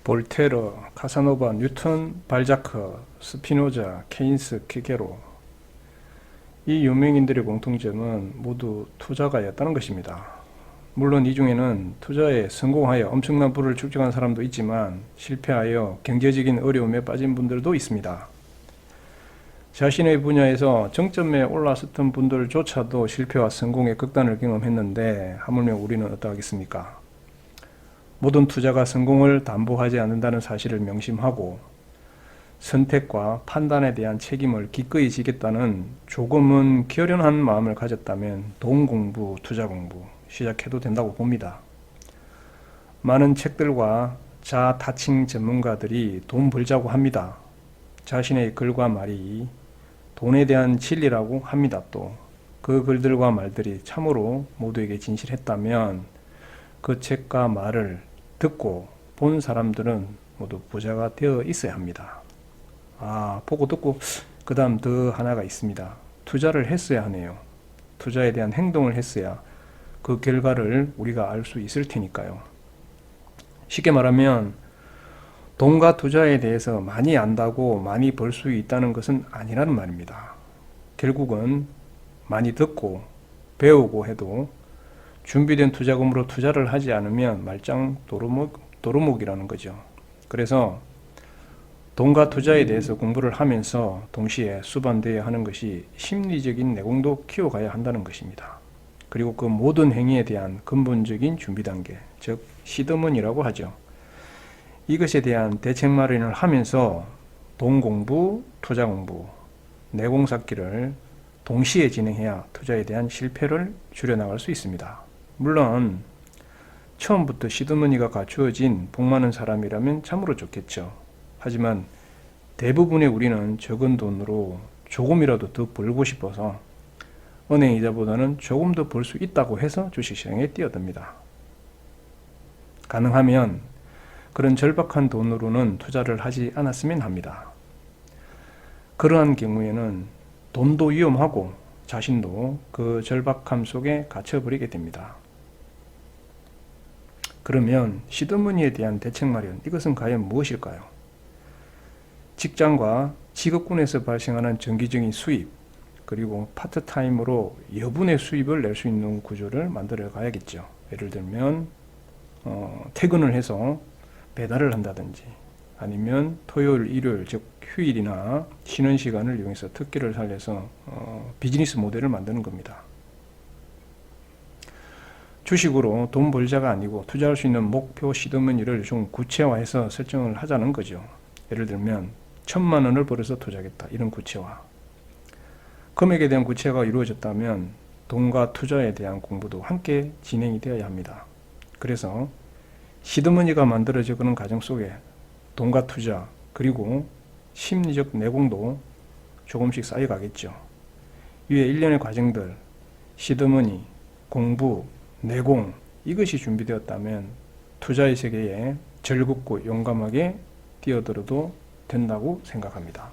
볼테르, 카사노바, 뉴턴, 발자크, 스피노자, 케인스, 키게로, 이 유명인들의 공통점은 모두 투자가였다는 것입니다. 물론 이 중에는 투자에 성공하여 엄청난 부를 축적한 사람도 있지만 실패하여 경제적인 어려움에 빠진 분들도 있습니다. 자신의 분야에서 정점에 올라섰던 분들조차도 실패와 성공의 극단을 경험했는데 하물며 우리는 어떠하겠습니까? 모든 투자가 성공을 담보하지 않는다는 사실을 명심하고 선택과 판단에 대한 책임을 기꺼이 지겠다는 조금은 결연한 마음을 가졌다면 돈 공부, 투자 공부 시작해도 된다고 봅니다. 많은 책들과 자타칭 전문가들이 돈 벌자고 합니다. 자신의 글과 말이 돈에 대한 진리라고 합니다. 또 그 글들과 말들이 참으로 모두에게 진실했다면 그 책과 말을 듣고 본 사람들은 모두 부자가 되어 있어야 합니다. 보고 듣고 그 다음 더 하나가 있습니다. 투자를 했어야 하네요. 투자에 대한 행동을 했어야 그 결과를 우리가 알 수 있을 테니까요. 쉽게 말하면 돈과 투자에 대해서 많이 안다고 많이 벌 수 있다는 것은 아니라는 말입니다. 결국은 많이 듣고 배우고 해도 준비된 투자금으로 투자를 하지 않으면 말짱 도루묵이라는 거죠. 그래서 돈과 투자에 대해서 공부를 하면서 동시에 수반되어야 하는 것이 심리적인 내공도 키워가야 한다는 것입니다. 그리고 그 모든 행위에 대한 근본적인 준비 단계, 즉 시드먼이라고 하죠. 이것에 대한 대책 마련을 하면서 돈 공부, 투자 공부, 내공 쌓기를 동시에 진행해야 투자에 대한 실패를 줄여나갈 수 있습니다. 물론 처음부터 시드머니가 갖추어진 복 많은 사람이라면 참으로 좋겠죠. 하지만 대부분의 우리는 적은 돈으로 조금이라도 더 벌고 싶어서 은행 이자보다는 조금 더 벌 수 있다고 해서 주식시장에 뛰어듭니다. 가능하면 그런 절박한 돈으로는 투자를 하지 않았으면 합니다. 그러한 경우에는 돈도 위험하고 자신도 그 절박함 속에 갇혀버리게 됩니다. 그러면 시드머니에 대한 대책 마련, 이것은 과연 무엇일까요? 직장과 직업군에서 발생하는 정기적인 수입, 그리고 파트타임으로 여분의 수입을 낼 수 있는 구조를 만들어 가야겠죠. 예를 들면 퇴근을 해서 배달을 한다든지 아니면 토요일, 일요일, 즉 휴일이나 쉬는 시간을 이용해서 특기를 살려서 비즈니스 모델을 만드는 겁니다. 주식으로 돈 벌자가 아니고 투자할 수 있는 목표 시드머니를 좀 구체화해서 설정을 하자는 거죠. 예를 들면 1,000만 원을 벌어서 투자하겠다, 이런 구체화. 금액에 대한 구체화가 이루어졌다면 돈과 투자에 대한 공부도 함께 진행이 되어야 합니다. 그래서 시드머니가 만들어지는 과정 속에 돈과 투자 그리고 심리적 내공도 조금씩 쌓여가겠죠. 위에 일련의 과정들, 시드머니, 공부, 내공, 이것이 준비되었다면 투자의 세계에 즐겁고 용감하게 뛰어들어도 된다고 생각합니다.